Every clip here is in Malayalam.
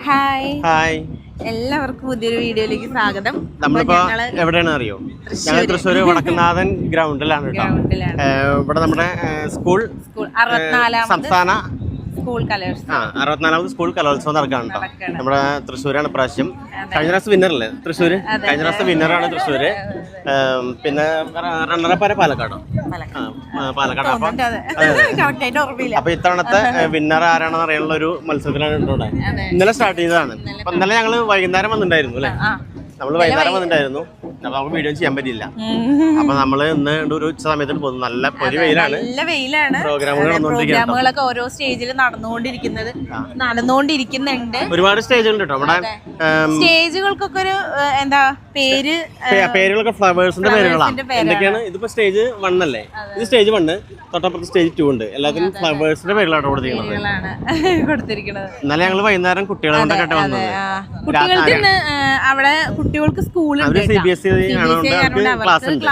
ഹായ് ഹായ് എല്ലാവർക്കും പുതിയൊരു വീഡിയോയിലേക്ക് സ്വാഗതം. നമ്മളിപ്പോ എവിടെയാണ് അറിയോ? ഞങ്ങൾ തൃശ്ശൂർ വടക്കുന്നാഥൻ ഗ്രൗണ്ടിലാണ് കേട്ടോ. ഇവിടെ നമ്മുടെ സ്കൂൾ സംസ്ഥാന അറുപത്തിനാലാമത് സ്കൂൾ കലോത്സവം നടക്കാണ് കേട്ടോ. നമ്മുടെ തൃശ്ശൂരാണ് പ്രാവശ്യം. കഴിഞ്ഞ പ്രാവശ്യം വിന്നറല്ലേ തൃശ്ശൂര്? കഴിഞ്ഞ പ്രാവശ്യം വിന്നറാണ് തൃശ്ശൂര്. പിന്നെ റണ്ണറപ്പ് പാലക്കാടോ? പാലക്കാട്. അപ്പൊ ഇത്തവണത്തെ വിന്നർ ആരാണെന്ന് അറിയാനുള്ള ഒരു മത്സരത്തിലാണ് ഇവിടെ. ഇന്നലെ സ്റ്റാർട്ട് ചെയ്തതാണ്. അപ്പൊ ഇന്നലെ ഞങ്ങള് വൈകുന്നേരം വന്നിട്ടുണ്ടായിരുന്നു അല്ലെ? നമ്മള് വൈകുന്നേരം വന്നിട്ടുണ്ടായിരുന്നു. അപ്പൊ നമുക്ക് വീഡിയോ ചെയ്യാൻ പറ്റില്ല. അപ്പൊ നമ്മള് ഇന്ന് ഒരു ഉച്ച സമയത്ത് പോകുന്നു. നല്ല പൊരി വെയിലാണ്. പ്രോഗ്രാമുകളൊക്കെ ഓരോ സ്റ്റേജിൽ നടന്നുകൊണ്ടിരിക്കുന്നുണ്ട്. ഒരുപാട് സ്റ്റേജുകളുണ്ട് കേട്ടോ നമ്മുടെ. സ്റ്റേജുകൾക്കൊക്കെ ഒരു എന്താ പേരുകളൊക്കെ ഫ്ലവേഴ്സിന്റെ പേരുകളാണ്. എന്തൊക്കെയാണ്? ഇതിപ്പോ സ്റ്റേജ് 1 അല്ലേ? ഇത് സ്റ്റേജ് 1. തൊട്ടപ്പുറത്ത് സ്റ്റേജ് 2 ഉണ്ട്. എല്ലാത്തിനും ഫ്ലവേഴ്സിന്റെ പേരുകളാണ് കൊടുത്തിരിക്കുന്നത്. ഇന്നലെ ഞങ്ങള് വൈകുന്നേരം കുട്ടികളെ കൊണ്ടൊക്കെ വന്നത്. അവിടെ കുട്ടികൾക്ക് സ്കൂളുണ്ട്, CBSE ക്ലാസ് ഉണ്ട്.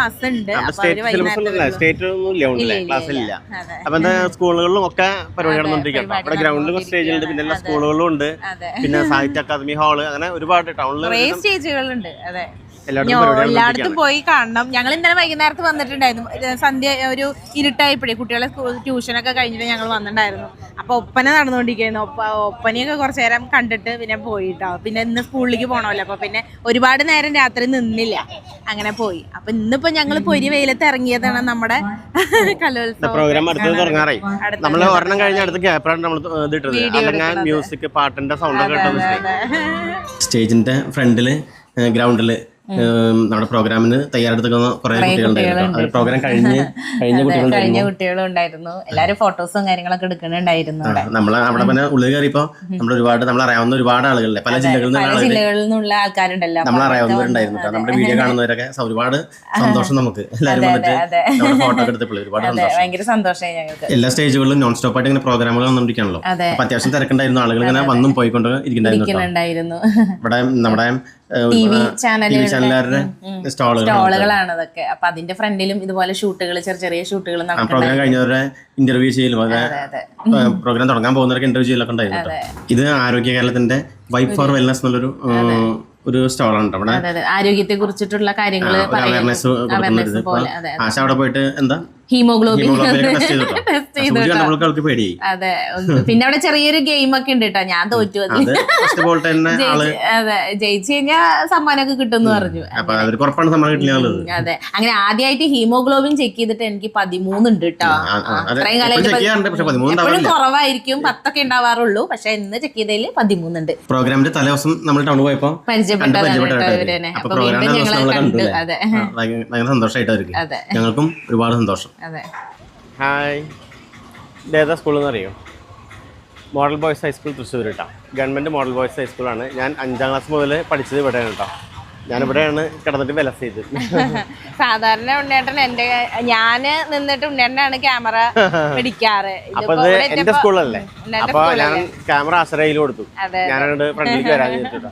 സ്റ്റേറ്റ് ക്ലാസ് ഇല്ല. അപ്പൊ എന്താ സ്കൂളുകളിലും ഒക്കെ പരിപാടി നടന്നുകൊണ്ടിരിക്കുക. അവിടെ ഗ്രൗണ്ടിലും സ്റ്റേജിലുണ്ട്, പിന്നെ എല്ലാ സ്കൂളുകളിലും ഉണ്ട്, പിന്നെ സാഹിത്യ അക്കാദമി ഹാള്, അങ്ങനെ ഒരുപാട് ടൗണിൽ സ്റ്റേജുകളുണ്ട്. അതെ, എല്ലായിടത്തും പോയി കാണണം. ഞങ്ങൾ ഇന്നലെ വൈകുന്നേരത്ത് വന്നിട്ടുണ്ടായിരുന്നു. സന്ധ്യ ഒരു ഇരുട്ടായപ്പോഴേ കുട്ടികളെ ട്യൂഷനൊക്കെ കഴിഞ്ഞിട്ട് ഞങ്ങൾ വന്നിട്ടുണ്ടായിരുന്നു. അപ്പൊ ഒപ്പന നടന്നുകൊണ്ടിരിക്കുന്നു. ഒപ്പനയൊക്കെ കുറച്ചു നേരം കണ്ടിട്ട് പിന്നെ പോയിട്ടോ. പിന്നെ ഇന്ന് സ്കൂളിലേക്ക് പോകണമല്ലോ, അപ്പൊ പിന്നെ ഒരുപാട് നേരം രാത്രി നിന്നില്ല, അങ്ങനെ പോയി. അപ്പൊ ഇന്നിപ്പോ ഞങ്ങൾ പൊരി വെയിലത്ത് ഇറങ്ങിയതാണ് നമ്മുടെ കലോത്സവം പ്രോഗ്രാം. അടുത്തത് തുടങ്ങാറായി. നമ്മള് ഒരെണ്ണം കഴിഞ്ഞ അടുത്ത ക്യാമറ നമ്മൾ മ്യൂസിക് പാട്ടിന്റെ സൗണ്ട് കേട്ടോ. സ്റ്റേജിന്റെ ഫ്രണ്ടില് ഗ്രൗണ്ടില് നമ്മുടെ പ്രോഗ്രാമിന് തയ്യാറെടുക്കുന്ന കുറെ കുട്ടികളുണ്ടായിരുന്നു. പ്രോഗ്രാം കഴിഞ്ഞ കുട്ടികളുണ്ടായിരുന്നു. എല്ലാരും ഫോട്ടോസും കാര്യങ്ങളൊക്കെ എടുക്കുന്നുണ്ടായിരുന്നു. നമ്മളെ അവിടെ പിന്നെ ഉള്ളിൽ കയറിയപ്പോ നമ്മൾ ഒരുപാട് നമ്മളറിയാവുന്ന ഒരുപാട് ആളുകളിലെ പല ജില്ലകളിൽ നിന്നുള്ള ആൾക്കാരുണ്ടല്ലോ, നമ്മളറിയാവുന്നവരുണ്ടായിരുന്നു. നമ്മുടെ വീഡിയോ കാണുന്നവരൊക്കെ ഒരുപാട് സന്തോഷം. നമുക്ക് എല്ലാവരും വന്നിട്ട് ഫോട്ടോ എടുത്തപ്പോൾ ഒരുപാട് ഭയങ്കര സന്തോഷമായി ഞങ്ങൾക്ക്. എല്ലാ സ്റ്റേജുകളിലും നോൺ സ്റ്റോപ്പ് ആയിട്ട് ഇങ്ങനെ പ്രോഗ്രാമുകൾ വന്നോണ്ടിരിക്കണല്ലോ. അപ്പൊ അത്യാവശ്യം തിരക്കുണ്ടായിരുന്നു. ആളുകൾ ഇങ്ങനെ വന്നും പോയിക്കൊണ്ട് ഇരിക്കുന്നുണ്ടായിരുന്നു. ഇവിടെ നമ്മുടെ ചാനലുകാരുടെ സ്റ്റോളുകളാണ് അതൊക്കെ. അപ്പൊ അതിന്റെ ഫ്രണ്ടിലും ഇതുപോലെ ഷൂട്ടുകൾ, ചെറിയ ഷൂട്ടുകൾ പ്രോഗ്രാം കഴിഞ്ഞവരുടെ ഇന്റർവ്യൂ ചെയ്യലും പ്രോഗ്രാം തുടങ്ങാൻ പോകുന്നവർക്ക് ഇന്റർവ്യൂ ചെയ്യലൊക്കെ ഉണ്ടായിരുന്നു. ഇത് ആരോഗ്യ കേരളത്തിന്റെ വൈബ് ഫോർ വെൽനസ് എന്നുള്ളൊരു സ്റ്റോളാണ് അവിടെ. ആരോഗ്യത്തെ കുറിച്ചിട്ടുള്ള കാര്യങ്ങൾ ആശ അവിടെ പോയിട്ട് എന്താ ഹീമോഗ്ലോബിൻ പേടിയായി. അതെ, പിന്നെ അവിടെ ചെറിയൊരു ഗെയിം ഒക്കെ ഉണ്ട് കേട്ടോ. ഞാൻ തോറ്റു. അതെ, ജയിച്ചു കഴിഞ്ഞാൽ സമ്മാനമൊക്കെ കിട്ടും പറഞ്ഞു. അതെ, അങ്ങനെ ആദ്യമായിട്ട് ഹീമോഗ്ലോബിൻ ചെക്ക് ചെയ്തിട്ട് എനിക്ക് 13 ഉണ്ട് കേട്ടോ. അത്രയും കാലം എപ്പോഴും കുറവായിരിക്കും, 10 ഒക്കെ ഉണ്ടാവാറുള്ളൂ. പക്ഷെ ഇന്ന് ചെക്ക് ചെയ്തതിൽ 13 ഉണ്ട്. പ്രോഗ്രാമിന്റെ തലേദിവസം നമ്മൾ ടൗണിൽ പോയപ്പോ സന്തോഷമായിട്ട് ഞങ്ങൾക്കും ഒരുപാട് സന്തോഷം. ഹായ്, ഇതേതാ സ്കൂളെന്ന് അറിയോ? മോഡൽ ബോയ്സ് ഹൈസ്കൂൾ തൃശ്ശൂർ കേട്ടോ. ഗവൺമെൻറ് മോഡൽ ബോയ്സ് ഹൈസ്കൂളാണ്. ഞാൻ 5ാം ക്ലാസ് മുതൽ പഠിച്ചത് ഇവിടെയാണ് കേട്ടോ. ഞാനിവിടെയാണ് കിടന്നിട്ട് വില ചെയ്ത്. സാധാരണ ഉണ്ണേട്ടൻ ഞാന് നിന്നിട്ട് ഉണ്ണേട്ടനാണ് ക്യാമറ പിടിക്കാറ്. അപ്പൊ ഇത് എന്റെ സ്കൂളല്ലേ, അപ്പൊ ഞാൻ ക്യാമറ ആശ്രയിൽ കൊടുത്തു. ഞാനോട് ഫ്രണ്ടിലേക്ക് വരാൻ ചോദിച്ചിട്ടോ.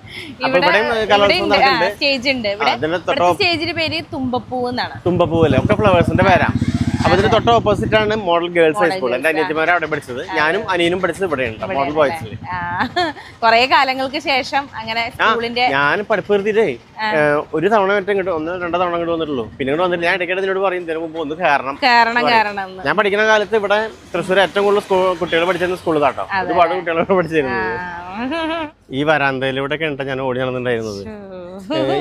സ്റ്റേജ് ഉണ്ട്. സ്റ്റേജിന്റെ പേര് തുമ്പപ്പൂ എന്നാണ്. തുമ്പപ്പൂവല്ലേ, ഒക്കെ ഫ്ലവേഴ്സിന്റെ പേരാ. അപ്പൊ ഇതിന് തൊട്ട് ഓപ്പോസിറ്റ് ആണ് മോഡൽ ഗേൾസ് ഹൈസ്കൂൾ. എന്റെ അനിയത്തിമാരെ അവിടെ പഠിച്ചത്. ഞാനും അനിയനും പഠിച്ചത് ഇവിടെയുണ്ട് മോഡൽ ബോയ്സിൽ. കുറെ കാലങ്ങൾക്ക് ശേഷം അങ്ങനെ സ്കൂളിന്റെ ഞാൻ പഠിപ്പ് നിർത്തിയിട്ടേ ഒരു തവണ മറ്റേ ഇങ്ങോട്ട് 1-2 തവണ ഇങ്ങോട്ട് വന്നിട്ടുള്ളൂ. പിന്നെ ഇങ്ങോട്ട് വന്നിട്ട് ഞാൻ ഇടയ്ക്കിടെ ഇതിനോട് പറയും ഇതിനു മുമ്പ് ഒന്ന് കയറണം. ഞാൻ പഠിക്കുന്ന കാലത്ത് ഇവിടെ തൃശ്ശൂർ ഏറ്റവും കൂടുതൽ കുട്ടികൾ പഠിച്ചിരുന്ന സ്കൂൾ കേട്ടോ. ഒരുപാട് കുട്ടികളോട് പഠിച്ചിരുന്നത്. ഈ വരാന്തയിലൂടെ ഒക്കെ ഉണ്ട് ഞാൻ ഓടി നടന്നിട്ടുണ്ടായിരുന്നത്.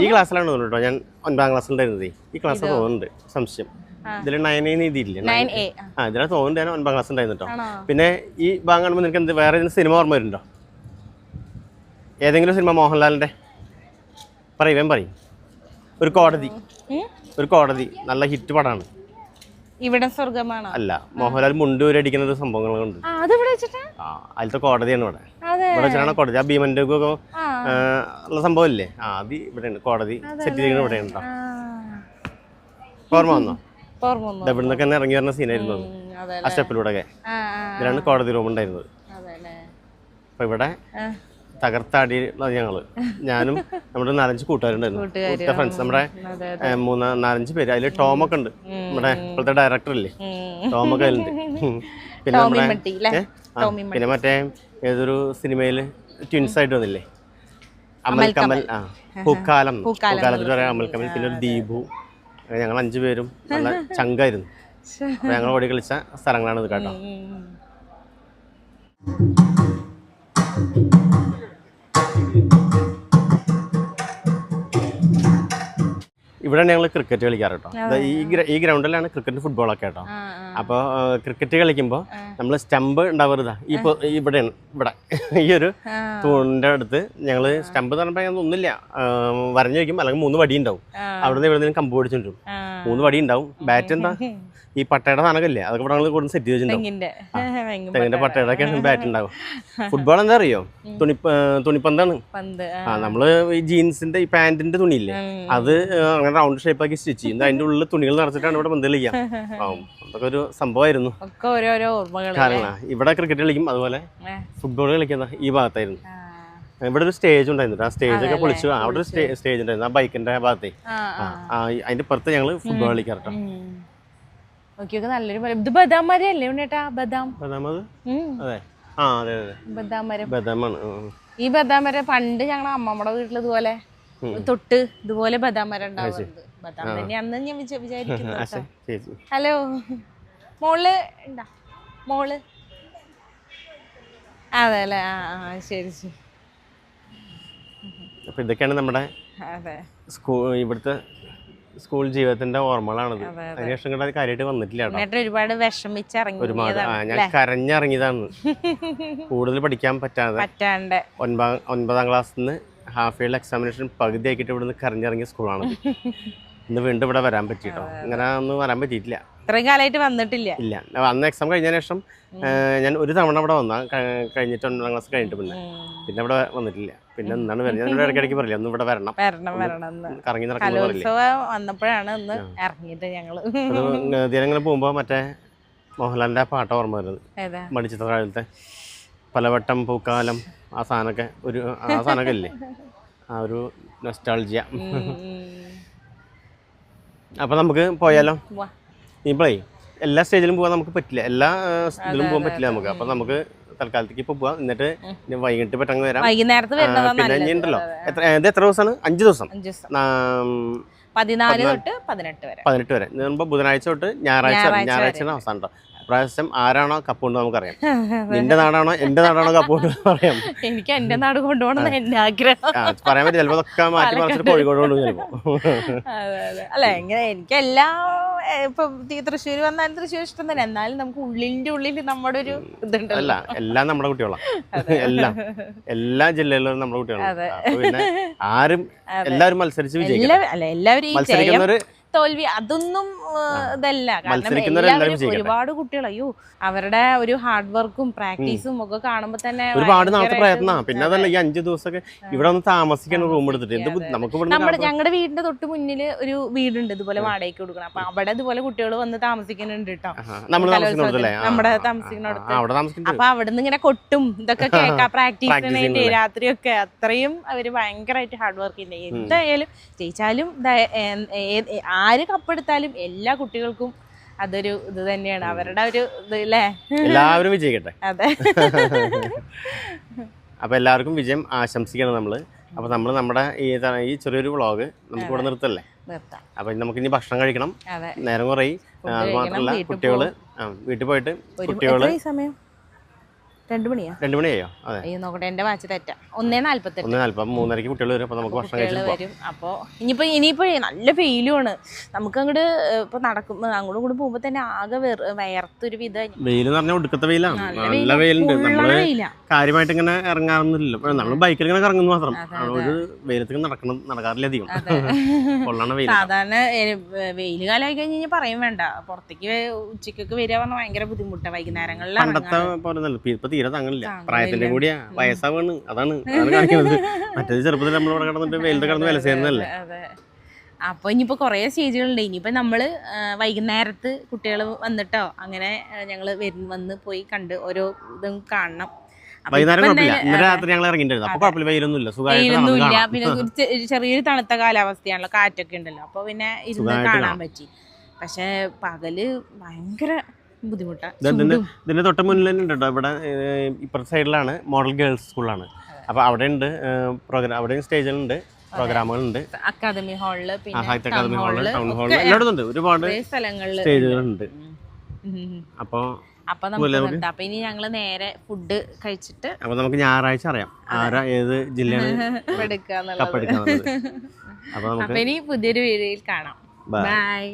ഈ ക്ലാസ്സിലാണ് കേട്ടോ. ഞാൻ 9ാം ക്ലാസ്സിലുണ്ടായിരുന്നത്. ഈ ക്ലാസ് തോന്നുന്നുണ്ട്, സംശയം. ഇതിൽ 9A നീതിയില്ലേ? ഇതിനെ തോന്നുന്നുണ്ട്. ഞാൻ 9ാം ക്ലാസ് ഉണ്ടായിരുന്നു കേട്ടോ. പിന്നെ ഈ ഭാഗം കാണുമ്പോൾ നിനക്ക് എന്ത് വേറെ സിനിമ ഓർമ്മ വരുന്നുണ്ടോ? ഏതെങ്കിലും സിനിമ മോഹൻലാലിന്റെ പറയും ഒരു കോടതി നല്ല ഹിറ്റ് പടമാണ്. ഇവിടെ സ്വർഗമാണോ? അല്ല, മോഹൻലാൽ മുണ്ടൂരടിക്കുന്ന സംഭവങ്ങളുണ്ട്. അതിലത്തെ കോടതിയാണ് ഇവിടെ. ഇവിടെ വെച്ചാണ് കോടതി. ആ ഭീമന്റെ ഉള്ള സംഭവം ഇല്ലേ, അത് ഇവിടെയാണ് കോടതി സെറ്റ് ചെയ്തിരിക്കുന്നത്. ഇവിടെ ഉണ്ടോ? ഓർമ്മ വന്നോ? ഇവിടുന്നൊക്കെ തന്നെ ഇറങ്ങി വരുന്ന സീനായിരുന്നു ആ സ്റ്റെപ്പിലൂടെ ഒക്കെ. ഇതിലാണ് കോടതി റൂം ഉണ്ടായിരുന്നത്. അപ്പൊ ഇവിടെ തകർത്താടി ഞങ്ങള്, ഞാനും നമ്മുടെ 4-5 കൂട്ടുകാരുണ്ടായിരുന്നു, ഫ്രണ്ട്സ്. നമ്മുടെ 4-5 പേര്. അതില് ടോമൊക്കെ ഉണ്ട്, നമ്മുടെ ഇപ്പോഴത്തെ ഡയറക്ടർ ഇല്ലേ, ടോമൊക്കെ ഉണ്ട്. പിന്നെ നമ്മുടെ പിന്നെ മറ്റേ ഏതൊരു സിനിമയില് ട്വിൻസ് ആയിട്ട് വന്നില്ലേ, അമൽ കമൽ. പൂക്കാലത്തിൽ പറയാം അമൽ കമൽ. പിന്നെ ഒരു ദീപു. ഞങ്ങൾ 5 പേരും നല്ല ചങ്കായിരുന്നു. അപ്പൊ ഞങ്ങൾ ഓടി കളിച്ച സ്ഥലങ്ങളാണ് ഇത് കേട്ടോ. ഇവിടെയാണ് ഞങ്ങൾ ക്രിക്കറ്റ് കളിക്കാറ് കേട്ടോ. ഈ ഗ്രൗണ്ടിലാണ് ക്രിക്കറ്റ് ഫുട്ബോളൊക്കെ കേട്ടോ. അപ്പോൾ ക്രിക്കറ്റ് കളിക്കുമ്പോൾ നമ്മൾ സ്റ്റമ്പ് ഉണ്ടാവരുതാ ഇവിടെയാണ്, ഇവിടെ ഈ ഒരു തൂണിൻ്റെ അടുത്ത് ഞങ്ങൾ സ്റ്റമ്പ് എന്ന് പറയുമ്പോൾ ഒന്നുമില്ല, വരഞ്ഞു വയ്ക്കും. അല്ലെങ്കിൽ 3 വടി ഉണ്ടാവും. അവിടെ നിന്ന് ഇവിടെ കമ്പ് പിടിച്ചിട്ടും 3 വടി ഉണ്ടാവും. ബാറ്റ് എന്താ ഈ പട്ടയുടെ സാധനമല്ലേ, അതൊക്കെ ഇവിടെ ഞങ്ങൾ കൂടുതൽ സെറ്റ് ചെയ്തിട്ടുണ്ടാവും. തെങ്ങിന്റെ പട്ടയുടെ ഒക്കെയാണ് ബാറ്റ് ഉണ്ടാവും. ഫുട്ബോൾ എന്താ അറിയോ, തുണിപ്പന്താണ്. നമ്മള് ഈ ജീൻസിന്റെ ഈ പാന്റിന്റെ തുണിയില്ലേ, അത് അങ്ങനെ റൗണ്ട് ഷേപ്പ് ആക്കി സ്റ്റിച്ച് ചെയ്യും. അതിന്റെ ഉള്ളിൽ തുണികൾ നിറച്ചിട്ടാണ് ഇവിടെ പന്ത് കളിക്കുക. അതൊക്കെ ഒരു സംഭവമായിരുന്നു. ഇവിടെ ക്രിക്കറ്റ് കളിക്കും, അതുപോലെ ഫുട്ബോൾ കളിക്കുന്ന ഈ ഭാഗത്തായിരുന്നു. ഇവിടെ ഒരു സ്റ്റേജ് ഉണ്ടായിരുന്നു. ആ സ്റ്റേജ് ഒക്കെ പൊളിച്ചു. അവിടെ ഒരു സ്റ്റേജ് ഉണ്ടായിരുന്നു ആ ബൈക്കിന്റെ ഭാഗത്തേ. അതിന്റെ പുറത്ത് ഞങ്ങള് ഫുട്ബോൾ കളിക്കാറട്ടോ. നല്ലൊരു ഇത് ബദാം മരല്ലേ ഉണ്ണേട്ടാ? ബദാം ബദാം മരം. ഈ ബദാം മരം പണ്ട് ഞങ്ങളെ അമ്മമ്മയുടെ വീട്ടിൽ ഇതുപോലെ തൊട്ട് ഇതുപോലെ ബദാം മരം ഉണ്ടാവുന്നത്. ബദാം തന്നെയാണെന്ന് ഞാൻ വിചാരിക്കുന്നു. ഹലോ, മോള് ഉണ്ടാ? മോള് അതെ അല്ലേ? ശരി ശരി. അപ്പൊ ഇതൊക്കെയാണ് നമ്മുടെ ഇവിടുത്തെ സ്കൂൾ ജീവിതത്തിന്റെ ഓർമ്മകളാണത്. അതിനുശേഷം കൂടെ കാര്യമായിട്ട് വന്നിട്ടില്ല. ഒരുപാട് വിഷമിച്ചിറങ്ങി, ഒരുപാട് ഞാൻ കരഞ്ഞിറങ്ങിയതാണ്. കൂടുതൽ പഠിക്കാൻ പറ്റാണ്ട് 9ാം ക്ലാസ്സിൽ നിന്ന് ഹാഫ് ഇയർ എക്സാമിനേഷൻ പകുതി ആക്കിയിട്ട് ഇവിടുന്ന് കരഞ്ഞിറങ്ങിയ സ്കൂളാണ്. ഇന്ന് വീണ്ടും ഇവിടെ വരാൻ പറ്റിട്ടോ. ഇങ്ങനെ ഒന്നും വരാൻ പറ്റിയിട്ടില്ല. ഇത്രയും കാലമായിട്ട് വന്നിട്ടില്ല. ഇല്ല, അന്ന് എക്സാം കഴിഞ്ഞതിന് ശേഷം ഞാൻ ഒരു തവണ ഇവിടെ വന്ന കഴിഞ്ഞിട്ട് 9ാം ക്ലാസ് കഴിഞ്ഞിട്ട് പിന്നെ ഇവിടെ വന്നിട്ടില്ല. പിന്നെ എന്നാണ് വരുന്നത്, ഞാൻ ഇടയ്ക്കിടയ്ക്ക് പറയില്ല ഒന്ന് ഇവിടെ വരണം കറങ്ങി വന്നപ്പോഴാണ് ഞങ്ങള് ദിനങ്ങൾ പോകുമ്പോ മറ്റേ മോഹൻലാലിന്റെ പാട്ട ഓർമ്മ വരുന്നത്. മടിച്ചിത്രകാലത്തെ പലവട്ടം പൂക്കാലം, ആ സാധനമൊക്കെ ആ സാധനമൊക്കെ ഇല്ലേ, ആ ഒരു നൊസ്റ്റാൾജിയ. അപ്പൊ നമുക്ക് പോയാലോ? ഇപ്പോഴേ എല്ലാ സ്റ്റേജിലും പോകാൻ നമുക്ക് പറ്റില്ല, എല്ലാ ഇതിലും പോകാൻ പറ്റില്ല നമുക്ക്. അപ്പൊ നമുക്ക് തൽക്കാലത്തേക്ക് ഇപ്പൊ പോവാം. എന്നിട്ട് വൈകിട്ട് പെട്ടെന്ന് വരാം. പിന്നെ ഇനി ഉണ്ടല്ലോ, എത്ര ദിവസമാണ്? 5 ദിവസം, 14 തൊട്ട് 18 വരെ. ബുധനാഴ്ച തൊട്ട് ഞായറാഴ്ചയാണ് അവസാനം കേട്ടോ. പ്രാവശ്യം ആരാണോ കപ്പ് കൊണ്ട് നമുക്കറിയാം. നിന്റെ നാടാണോ എന്റെ നാടാണോ കപ്പ് കൊണ്ട് പറയാം. എനിക്ക് എന്റെ നാട് കൊണ്ടുപോകണം എന്റെ ആഗ്രഹം. പറയാൻ പറ്റില്ല, ചിലപ്പോ അതൊക്കെ മാറ്റി മറിച്ചിട്ട് കോഴിക്കോട് കൊണ്ടുപോകും ചിലപ്പോ. അല്ല എങ്ങനെ എനിക്കെല്ലാം ഇപ്പൊ തൃശ്ശൂർ വന്നാലും തൃശ്ശൂർ ഇഷ്ടം തന്നെ. എന്നാലും നമുക്ക് ഉള്ളിൽ നമ്മുടെ ഒരു ഇതുണ്ട്. അല്ല, എല്ലാം നമ്മുടെ കുട്ടികളാണ്. എല്ലാ ജില്ലയിലും നമ്മുടെ കുട്ടികളാണ്. പിന്നെ എല്ലാവരും മത്സരിച്ച് വിജയിക്കും. തോൽവി അതൊന്നും ഇതല്ല. കാരണം ഒരുപാട് കുട്ടികൾ അവരുടെ ഒരു ഹാർഡ് വർക്കും പ്രാക്ടീസും ഒക്കെ കാണുമ്പോ തന്നെ ഒരുപാട് നാളത്തെ പ്രയത്നം. പിന്നെ അതല്ല, ഈ 5 ദിവസമൊക്കെ ഇവിടെ ഒന്ന് താമസിക്കാൻ റൂം എടുത്തിട്ട് നമുക്ക് ഞങ്ങളുടെ വീടിന്റെ തൊട്ട് മുന്നിൽ ഒരു വീടുണ്ട് ഇതുപോലെ വാടകയ്ക്ക് കൊടുക്കണം. അപ്പൊ അവിടെ ഇതുപോലെ കുട്ടികൾ വന്ന് താമസിക്കുന്നുണ്ട് കേട്ടോ, നമ്മുടെ താമസിക്കുന്നിടത്ത്. അപ്പൊ അവിടെ നിന്ന് ഇങ്ങനെ കൊട്ടും ഇതൊക്കെ കേൾക്കാം പ്രാക്ടീസിനായിട്ട് രാത്രിയൊക്കെ. അത്രയും അവര് ഭയങ്കരമായിട്ട് ഹാർഡ് വർക്ക് ചെയ്യുന്നത്. എന്തായാലും ജയിച്ചാലും ആര് കപ്പെടുത്താലും എല്ലാ കുട്ടികൾക്കും അതൊരു ഇത് തന്നെയാണ്, അവരുടെ ഒരു ഇത് അല്ലേ. എല്ലാവരും വിജയിക്കട്ടെ. അതെ. അപ്പൊ എല്ലാവർക്കും വിജയം ആശംസിക്കണം നമ്മള്. അപ്പൊ നമ്മൾ നമ്മുടെ ഈ ചെറിയൊരു വ്ളോഗ് നമുക്ക് ഇവിടെ നിർത്തല്ലേ. അപ്പൊ നമുക്ക് ഇനി ഭക്ഷണം കഴിക്കണം, നേരം കുറേ. അത് മാത്രമല്ല കുട്ടികള് വീട്ടിൽ പോയിട്ട് കുട്ടികള് 2 മണിയാ? 2 മണിയായോ? അതെ, നോക്കട്ടെ, എന്റെ വാച്ച് തെറ്റാ. 1:48. 3:30 കുട്ടികൾ വരും. അപ്പൊ നമുക്ക് ഭക്ഷണം വരും. അപ്പൊ ഇനിയിപ്പോ നല്ല വെയിലുമാണ്. നമുക്ക് അങ്ങോട്ട് ഇപ്പൊ നടക്കും അങ്ങോട്ടും ഇങ്ങോട്ട് പോകുമ്പോ തന്നെ ആകെ വയർത്തൊരു വിധം. വെയിലെന്ന് പറഞ്ഞാൽ ഒടുക്കത്തെ വെയിലാണ്, നല്ല വെയിലുണ്ട്. നമ്മള് കാര്യമായിട്ട് ഇങ്ങനെ ഇറങ്ങാറൊന്നുമില്ല. നമ്മള് ബൈക്കിൽ ഇങ്ങനെ ഇറങ്ങുന്നു മാത്രം. ഒരു വെയിലത്തേക്ക് നടക്കാറില്ല അധികം. കൊള്ളണ വെയിൽ. സാധാരണ വെയിൽ കാലമായി കഴിഞ്ഞാൽ പറയും വേണ്ട. പുറത്തേക്ക് ഉച്ചക്കൊക്കെ വരിക പറഞ്ഞാൽ ഭയങ്കര ബുദ്ധിമുട്ടാണ്. വൈകുന്നേരങ്ങളിൽ പണ്ടത്തെ പോലെ തീരെ തങ്ങളില്ല. പ്രായത്തിന്റെ കൂടിയാ, വയസ്സാവാണ്. അതാണ് കാണിക്കുന്നത്. മറ്റേത് ചെറുപ്പത്തിൽ നമ്മളിവിടെ കിടന്നിട്ട് വെയിലിൽ കിടന്ന് വില ചെയ്യുന്നതല്ലേ. അപ്പൊ ഇനിയിപ്പോ കൊറേ സ്റ്റേജുകളുണ്ട്. ഇനിയിപ്പോ നമ്മള് വൈകുന്നേരത്ത് കുട്ടികൾ വന്നിട്ടോ അങ്ങനെ ഞങ്ങള് വന്ന് പോയി കണ്ട് ഓരോ ഇതും കാണണം. വെയിലൊന്നുമില്ല, പിന്നെ ചെറിയൊരു തണുത്ത കാലാവസ്ഥയാണല്ലോ, കാറ്റൊക്കെ ഉണ്ടല്ലോ. അപ്പൊ പിന്നെ ഇരുന്ന് കാണാൻ പറ്റി. പക്ഷെ പകല് ഭയങ്കര ബുദ്ധിമുട്ടാണ്. ഇതിന്റെ തൊട്ട് മുന്നിൽ തന്നെ ഉണ്ടോ, ഇവിടെ ഇപ്പുറത്തെ സൈഡിലാണ് മോഡൽ ഗേൾസ് സ്കൂളാണ്. അപ്പൊ അവിടെ ഉണ്ട് പ്രോഗ്രാം, അവിടെയും സ്റ്റേജിലുണ്ട്, പ്രോഗ്രാമുകളുണ്ട്. അക്കാദമി ഹാളില്, സാഹിത്യ അക്കാദമി ഹാളില്, ടൗൺ ഹാളില് എല്ലായിടത്തും ഉണ്ട്. ഒരുപാട് സ്ഥലങ്ങളില് സ്റ്റേജുകളുണ്ട്. അപ്പൊ അപ്പൊ ഇനി ഞങ്ങള് നേരെ ഫുഡ് കഴിച്ചിട്ട് അപ്പൊ നമുക്ക് ഞായറാഴ്ച അറിയാം ആരാ ഏത് ജില്ലയാണ് കപ്പെടുക്കാന്നുള്ളത്. അപ്പൊ ഇനി പുതിയൊരു വീഡിയോയിൽ കാണാം. ബൈ.